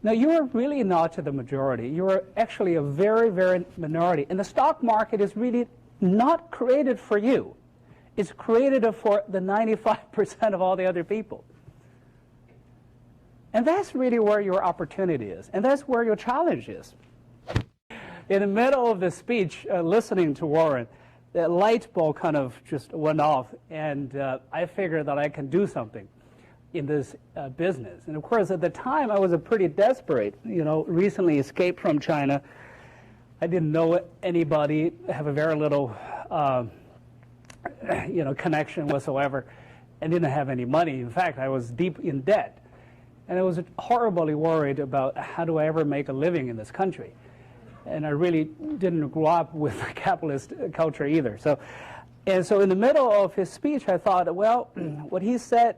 Now, you're really not the majority. You're actually a very, very minority. And the stock market is really not created for you. It's created for the 95% of all the other people. And that's really where your opportunity is. And that's where your challenge is. In the middle of the speech, listening to Warren, the light bulb kind of just went off. And I figured that I can do something in this business. And of course, at the time, I was pretty desperate. You know, recently escaped from China. I didn't know anybody, have a very little, you know, connection whatsoever, and didn't have any money. In fact, I was deep in debt. And I was horribly worried about how do I ever make a living in this country. And I really didn't grow up with a capitalist culture either. So in the middle of his speech, I thought, well, what he said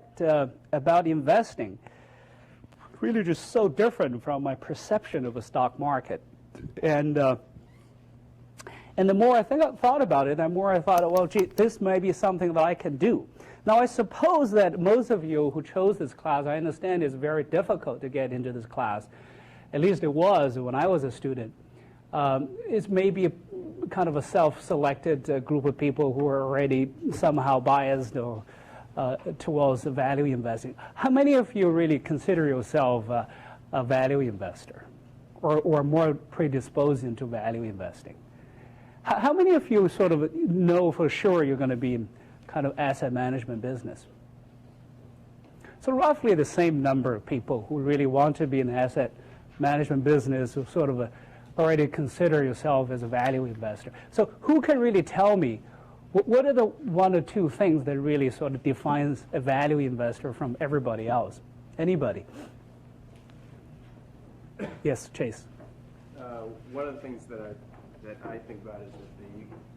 about investing really just so different from my perception of the stock market. And the more I thought about it, the more I thought, well, gee, this may be something that I can do. Now, I suppose that most of you who chose this class, I understand it's very difficult to get into this class. At least it was when I was a student. It's maybe kind of a self-selected group of people who are already somehow biased or towards the value investing. How many of you really consider yourself a value investor or more predisposed into value investing? How many of you sort of know for sure you're going to be in kind of asset management business? So roughly the same number of people who really want to be in asset management business who sort of already consider yourself as a value investor. So who can really tell me what are the one or two things that really sort of defines a value investor from everybody else? Anybody? Yes, Chase. One of the things that I think about is that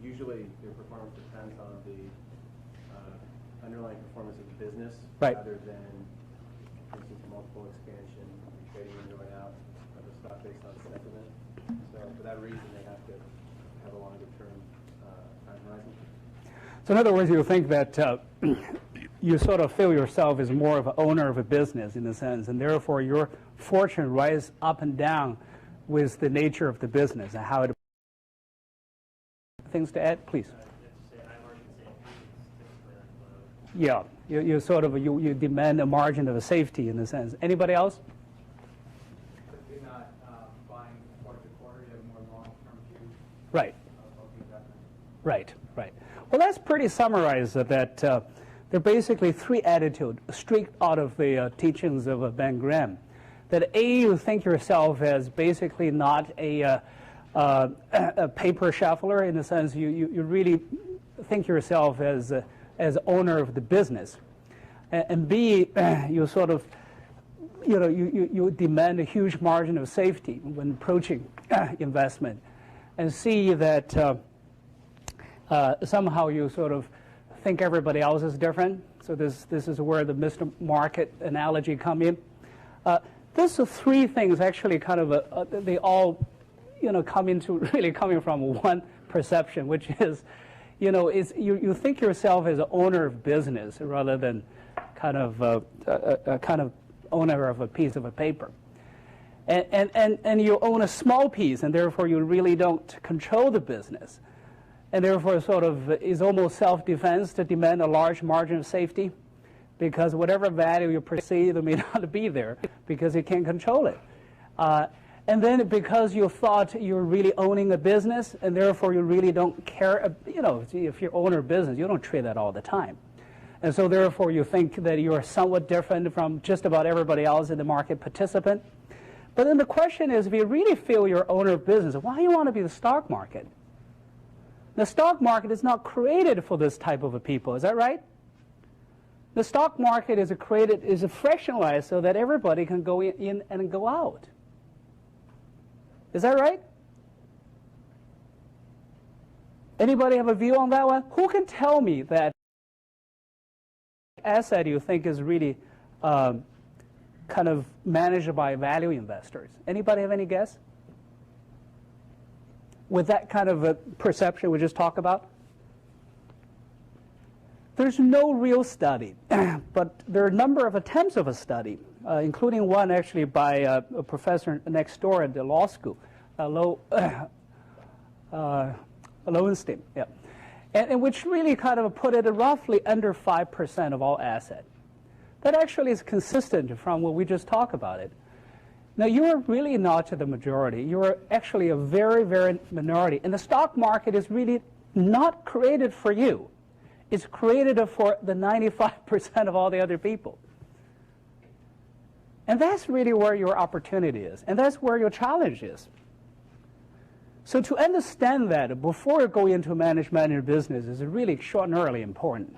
usually their performance depends on the underlying performance of the business, right, rather than, for instance, multiple expansion, trading window and out of the stock based on sentiment. So for that reason, they have to have a longer term time horizon. So in other words, you think that you sort of feel yourself as more of an owner of a business in a sense, and therefore your fortune rises up and down with the nature of the business and how it. Things to add, please. Yeah, you sort of you demand a margin of safety in a sense. Anybody else? You're not buying quarter to quarter. You have a more long-term view. Right. Of the investment. Right. Right. Well, that's pretty summarized. That there are basically three attitudes streaked out of the teachings of Ben Graham. That A, you think yourself as basically not a paper shuffler in the sense you really think yourself as owner of the business, and B, you sort of you demand a huge margin of safety when approaching investment, and C, that somehow you sort of think everybody else is different. So this is where the Mr. Market analogy come in. These are three things actually kind of they all come into really coming from one perception, which is, you think yourself as an owner of business rather than kind of a kind of owner of a piece of a paper, and you own a small piece, and therefore you really don't control the business, and therefore sort of is almost self-defense to demand a large margin of safety, because whatever value you perceive may not be there because you can't control it. And then because you thought you're really owning a business, and therefore you really don't care, if you're owner of business, you don't trade that all the time. And so therefore you think that you're somewhat different from just about everybody else in the market participant. But then the question is, if you really feel you're owner of business, why do you want to be the stock market? The stock market is not created for this type of a people, is that right? The stock market is fractionalized so that everybody can go in and go out. Is that right? Anybody have a view on that one? Who can tell me that asset you think is really kind of managed by value investors? Anybody have any guess? With that kind of a perception we just talked about? There's no real study, but there are a number of attempts of a study including one actually by a professor next door at the law school, Lowenstein, yeah. And which really kind of put it at roughly under 5% of all assets. That actually is consistent from what we just talked about it. Now, you are really not the majority. You are actually a very, very minority. And the stock market is really not created for you. It's created for the 95% of all the other people. And that's really where your opportunity is. And that's where your challenge is. So to understand that before you go into management in business is really extraordinarily important.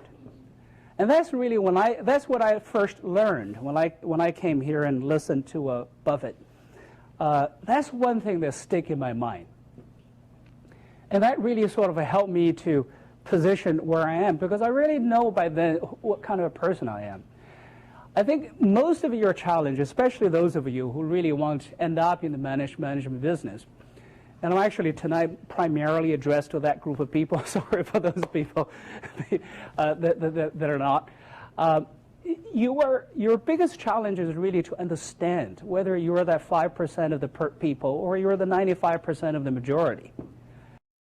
And that's really that's what I first learned when I came here and listened to Buffett. That's one thing that sticks in my mind. And that really sort of helped me to position where I am, because I really know by then what kind of a person I am. I think most of your challenge, especially those of you who really want to end up in the management business, and I'm actually tonight primarily addressed to that group of people. Sorry for those people that are not. Your biggest challenge is really to understand whether you're that 5% of the people or you're the 95% of the majority.